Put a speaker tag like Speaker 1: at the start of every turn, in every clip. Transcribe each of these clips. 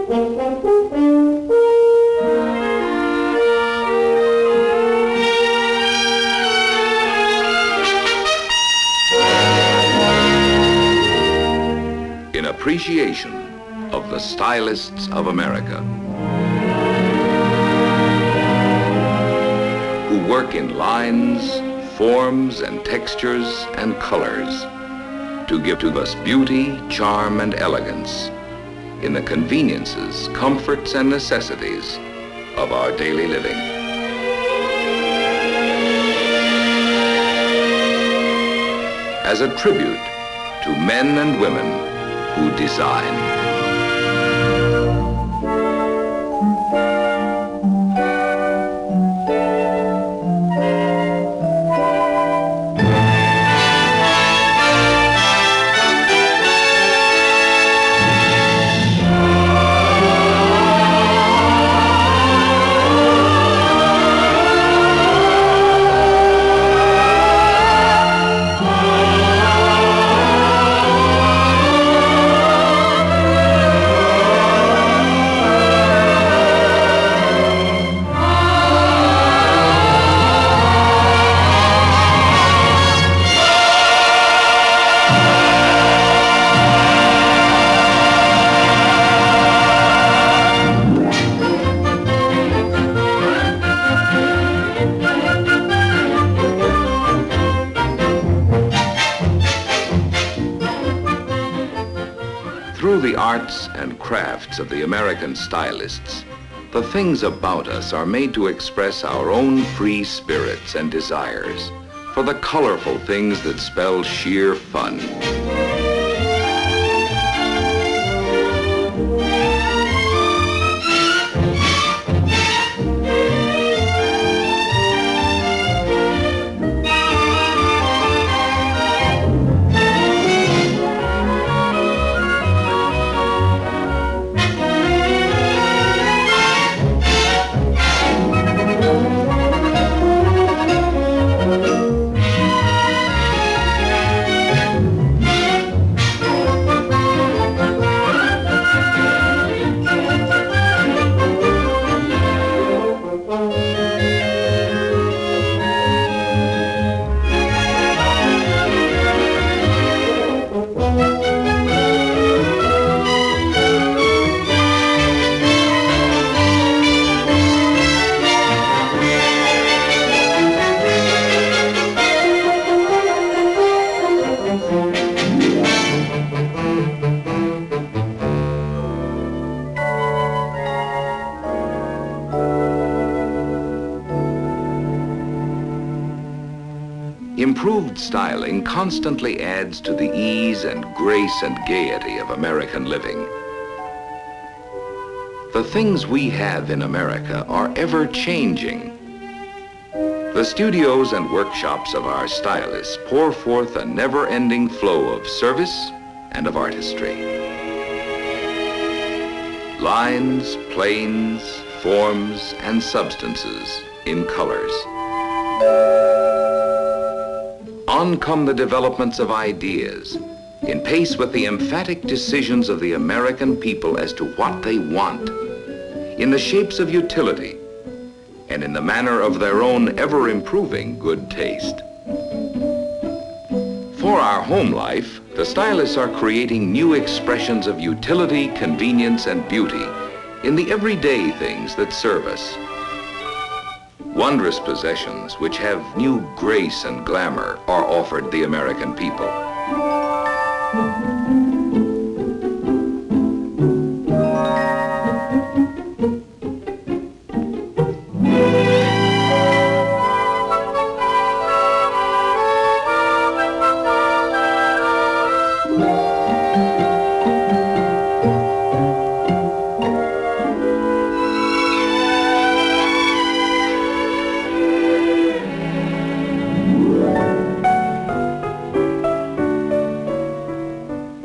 Speaker 1: In appreciation of the stylists of America, who work in lines, forms, and textures and colors to give to us beauty, charm, and elegance in the conveniences, comforts, and necessities of our daily living. As a tribute to men and women who design. Through the arts and crafts of the American stylists, the things about us are made to express our own free spirits and desires for the colorful things that spell sheer fun. Improved styling constantly adds to the ease and grace and gaiety of American living. The things we have in America are ever changing. The studios and workshops of our stylists pour forth a never-ending flow of service and of artistry. Lines, planes, forms, and substances in colors. On come the developments of ideas, in pace with the emphatic decisions of the American people as to what they want, in the shapes of utility, and in the manner of their own ever-improving good taste. For our home life, the stylists are creating new expressions of utility, convenience, and beauty in the everyday things that serve us. Wondrous possessions which have new grace and glamour are offered the American people.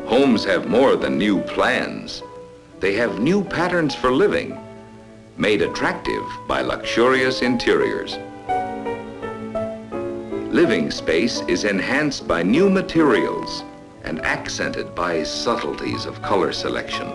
Speaker 1: Homes have more than new plans. They have new patterns for living, made attractive by luxurious interiors. Living space is enhanced by new materials and accented by subtleties of color selection.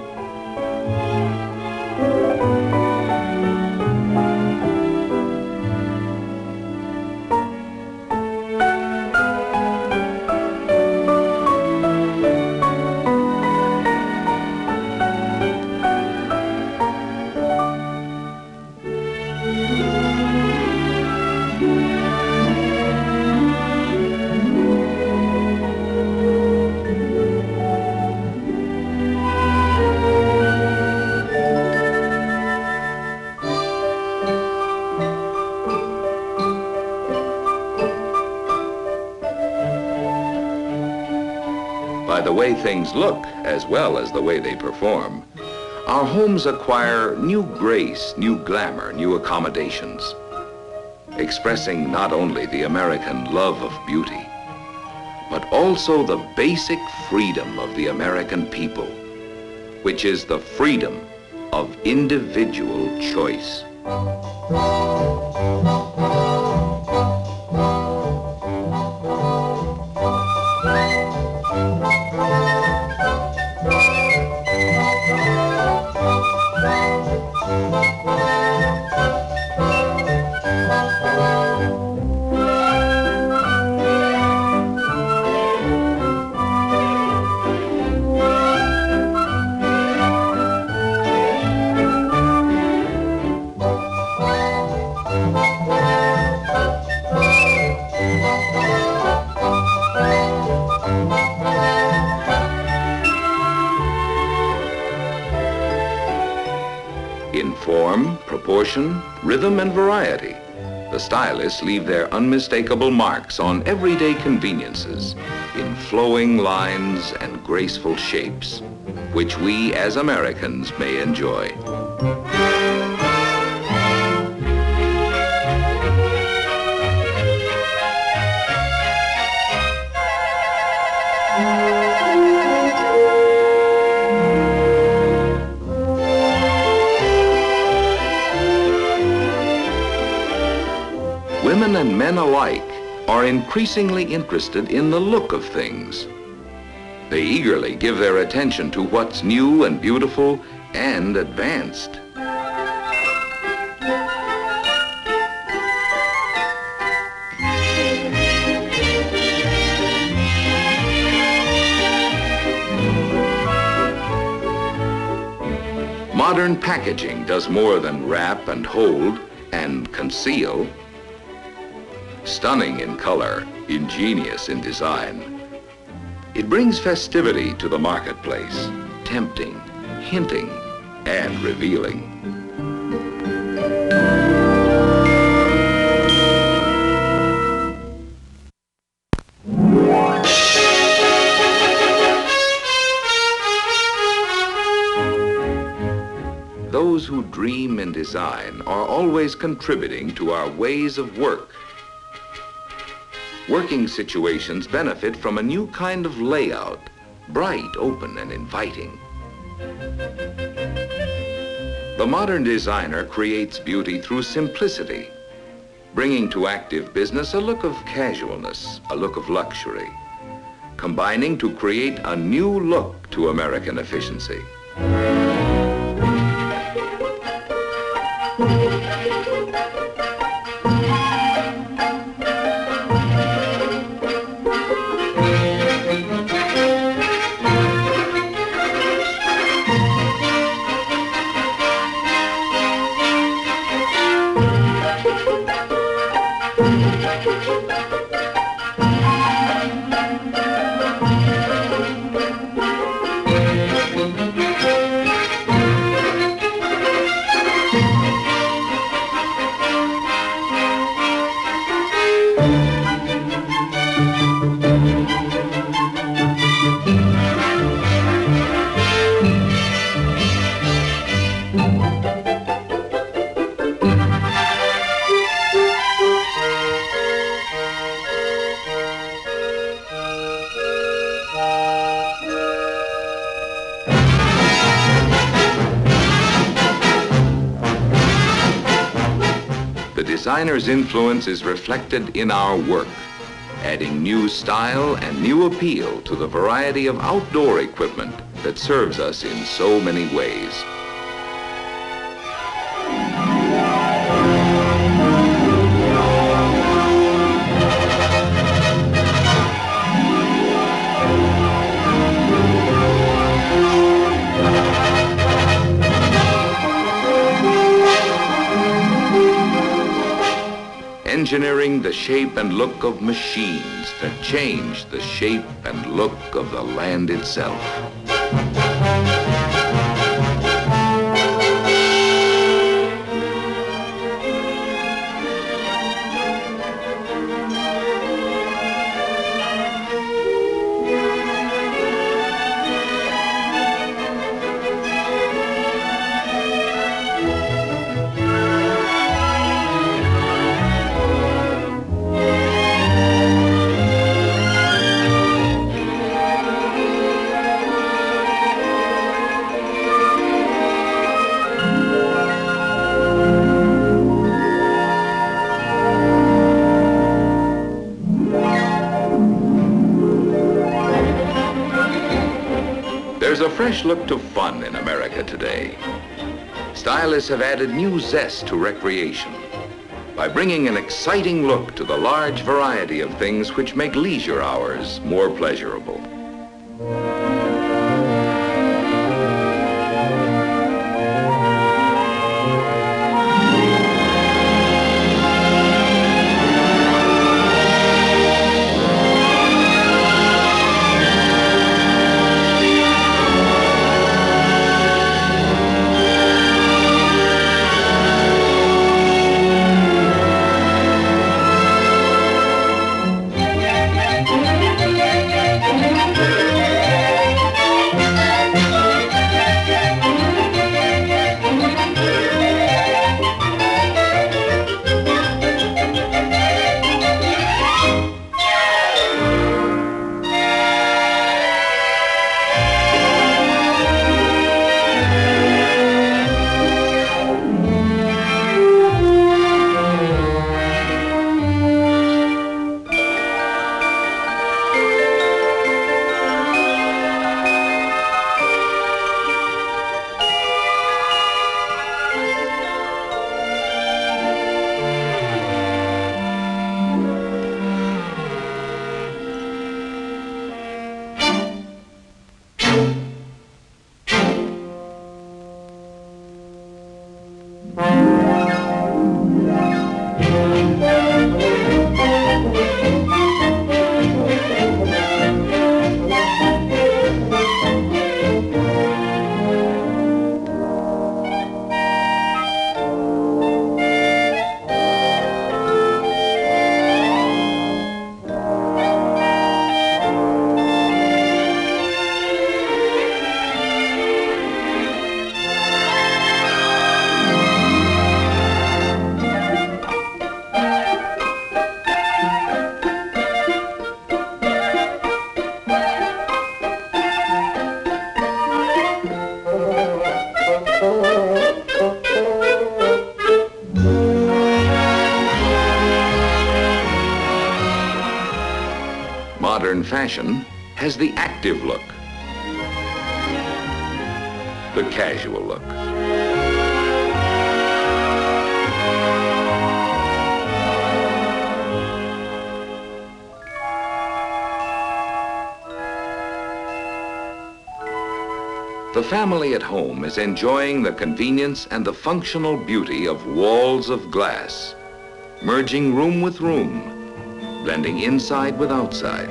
Speaker 1: way things look as well as the way they perform, our homes acquire new grace, new glamour, new accommodations, expressing not only the American love of beauty, but also the basic freedom of the American people, which is the freedom of individual choice. In form, proportion, rhythm, and variety, the stylists leave their unmistakable marks on everyday conveniences in flowing lines and graceful shapes, which we as Americans may enjoy. Women and men alike are increasingly interested in the look of things. They eagerly give their attention to what's new and beautiful and advanced. Modern packaging does more than wrap and hold and conceal. Stunning in color, ingenious in design, it brings festivity to the marketplace, tempting, hinting, and revealing. Those who dream in design are always contributing to our ways of work. Working situations benefit from a new kind of layout, bright, open, and inviting. The modern designer creates beauty through simplicity, bringing to active business a look of casualness, a look of luxury, combining to create a new look to American efficiency. The designer's influence is reflected in our work, adding new style and new appeal to the variety of outdoor equipment that serves us in so many ways. Engineering the shape and look of machines that change the shape and look of the land itself. fresh look to fun in America today. Stylists have added new zest to recreation by bringing an exciting look to the large variety of things which make leisure hours more pleasurable. Modern fashion has the active look, the casual look. The family at home is enjoying the convenience and the functional beauty of walls of glass, merging room with room, blending inside with outside.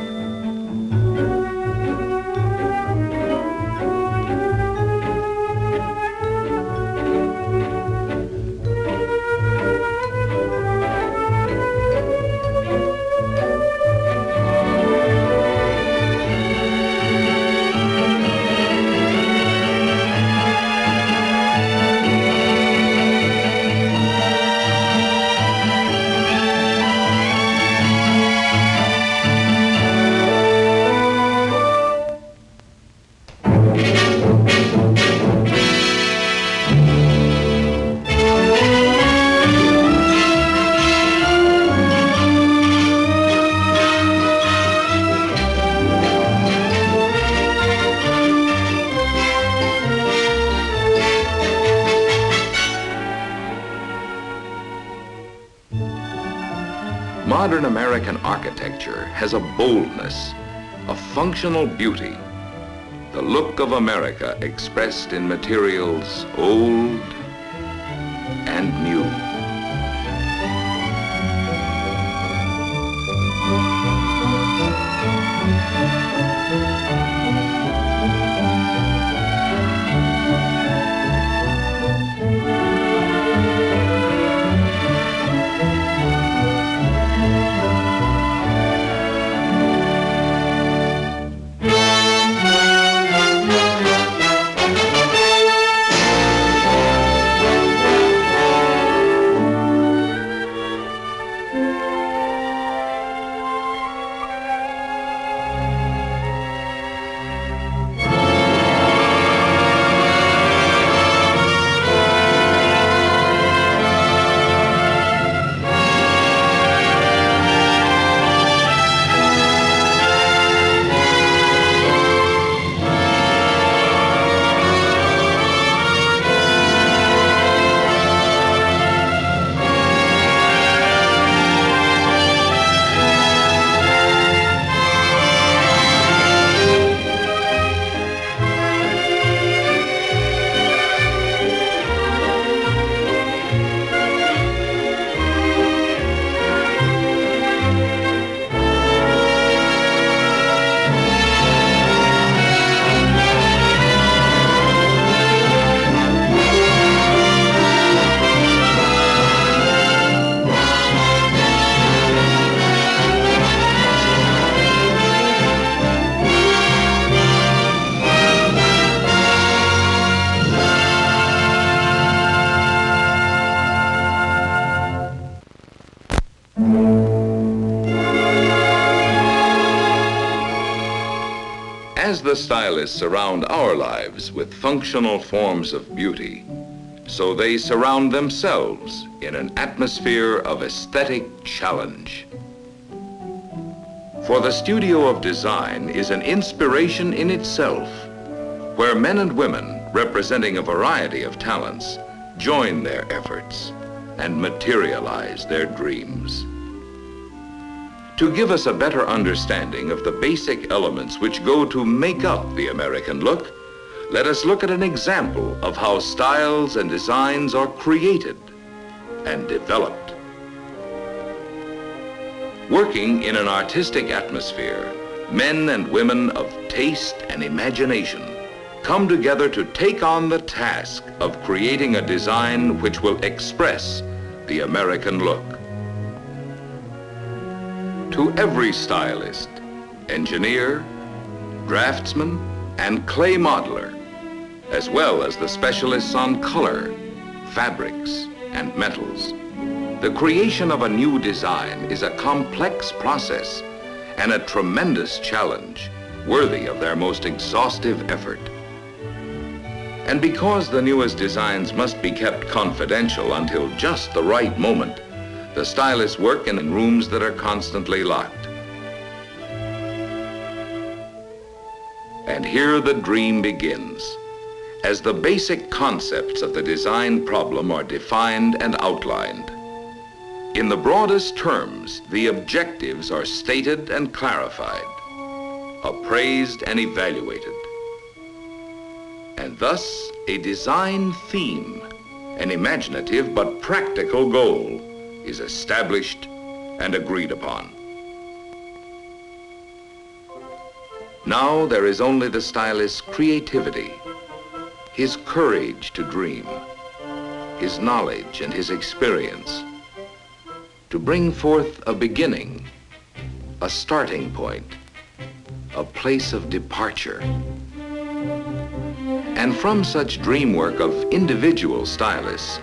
Speaker 1: Modern American architecture has a boldness, a functional beauty, the look of America expressed in materials old and new. stylists surround our lives with functional forms of beauty, so they surround themselves in an atmosphere of aesthetic challenge. For the studio of design is an inspiration in itself, where men and women representing a variety of talents join their efforts and materialize their dreams. To give us a better understanding of the basic elements which go to make up the American look, let us look at an example of how styles and designs are created and developed. Working in an artistic atmosphere, men and women of taste and imagination come together to take on the task of creating a design which will express the American look. To every stylist, engineer, draftsman, and clay modeler, as well as the specialists on color, fabrics, and metals, the creation of a new design is a complex process and a tremendous challenge worthy of their most exhaustive effort. And because the newest designs must be kept confidential until just the right moment, the stylists work in rooms that are constantly locked. And here the dream begins, as the basic concepts of the design problem are defined and outlined. In the broadest terms, the objectives are stated and clarified, appraised and evaluated. And thus, a design theme, an imaginative but practical goal, is established and agreed upon. Now there is only the stylist's creativity, his courage to dream, his knowledge and his experience, to bring forth a beginning, a starting point, a place of departure. And from such dream work of individual stylists,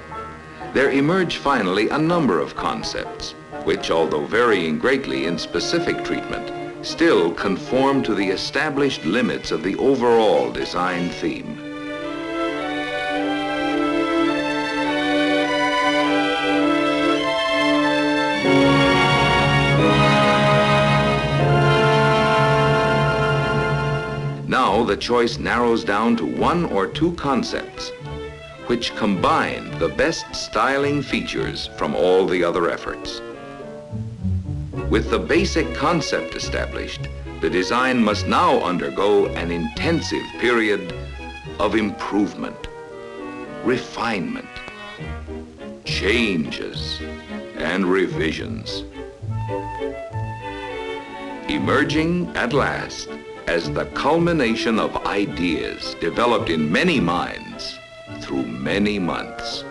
Speaker 1: there emerge finally a number of concepts, which, although varying greatly in specific treatment, still conform to the established limits of the overall design theme. Now the choice narrows down to one or two concepts, which combine the best styling features from all the other efforts. With the basic concept established, the design must now undergo an intensive period of improvement, refinement, changes, and revisions, emerging at last as the culmination of ideas developed in many minds through many months.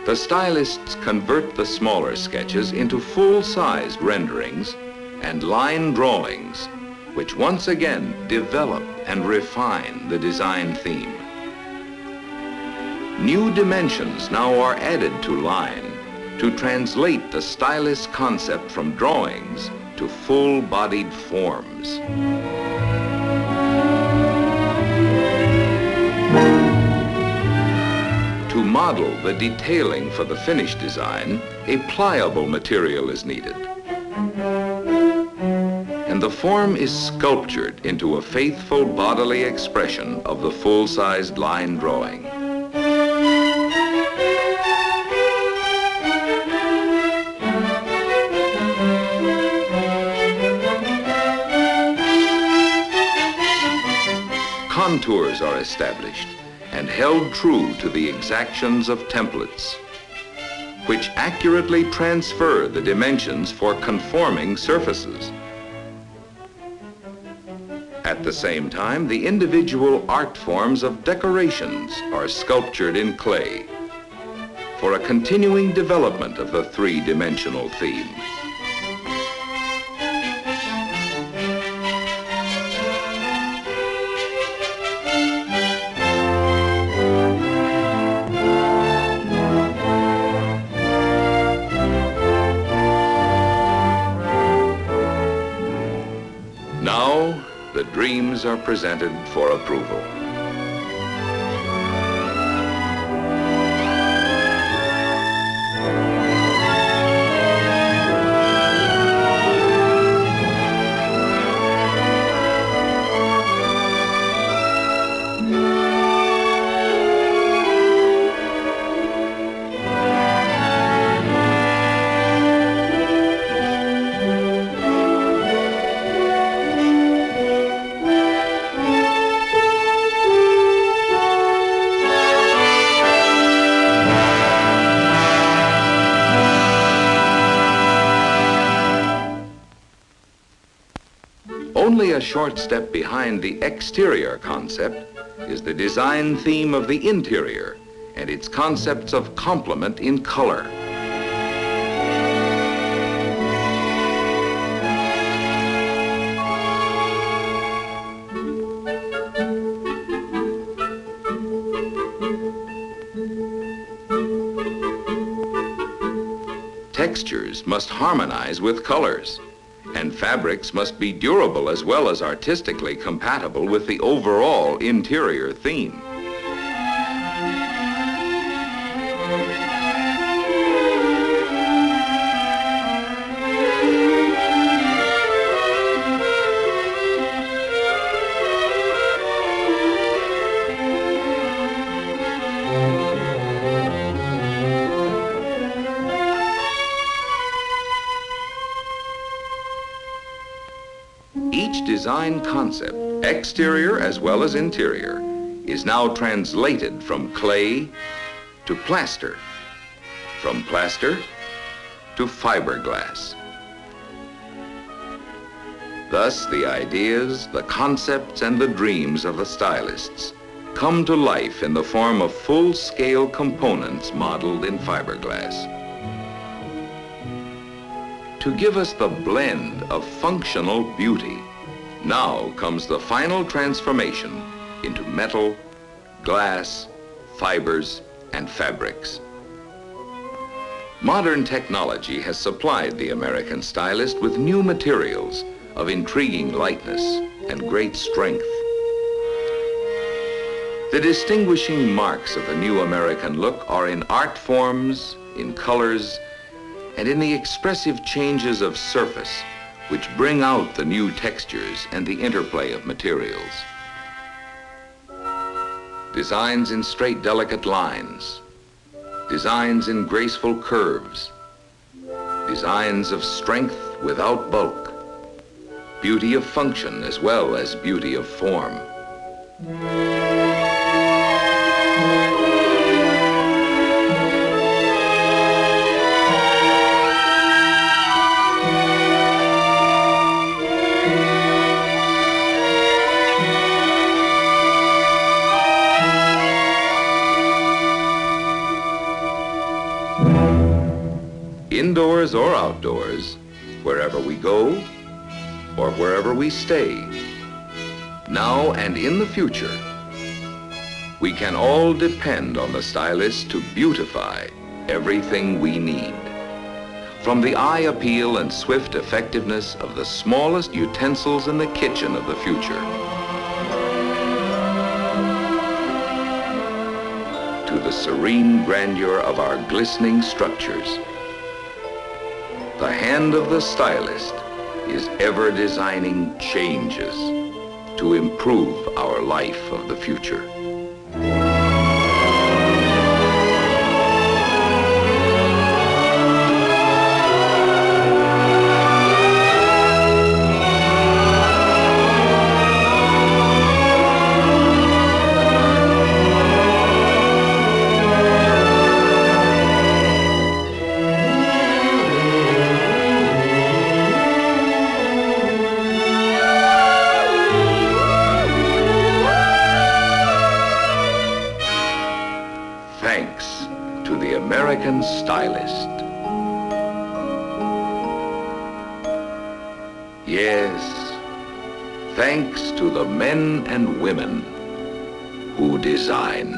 Speaker 1: The stylists convert the smaller sketches into full-sized renderings and line drawings, which once again develop and refine the design theme. New dimensions now are added to line to translate the stylist's concept from drawings to full-bodied forms. To model the detailing for the finished design, a pliable material is needed. And the form is sculptured into a faithful bodily expression of the full-sized line drawing. Contours are established and held true to the exactions of templates, which accurately transfer the dimensions for conforming surfaces. At the same time, the individual art forms of decorations are sculptured in clay for a continuing development of the three-dimensional theme. changes are presented for approval. Only a short step behind the exterior concept is the design theme of the interior and its concepts of complement in color. Textures must harmonize with colors, and fabrics must be durable as well as artistically compatible with the overall interior theme. Each design concept, exterior as well as interior, is now translated from clay to plaster, from plaster to fiberglass. Thus, the ideas, the concepts, and the dreams of the stylists come to life in the form of full-scale components modeled in fiberglass. To give us the blend of functional beauty, now comes the final transformation into metal, glass, fibers, and fabrics. Modern technology has supplied the American stylist with new materials of intriguing lightness and great strength. The distinguishing marks of the new American look are in art forms, in colors, and in the expressive changes of surface which bring out the new textures and the interplay of materials. Designs in straight, delicate lines, designs in graceful curves, designs of strength without bulk, beauty of function as well as beauty of form. Indoors or outdoors, wherever we go or wherever we stay, now and in the future, we can all depend on the stylist to beautify everything we need. From the eye appeal and swift effectiveness of the smallest utensils in the kitchen of the future, to the serene grandeur of our glistening structures, the hand of the stylist is ever designing changes to improve our life of the future. Thanks to the American stylist. Yes, thanks to the men and women who design.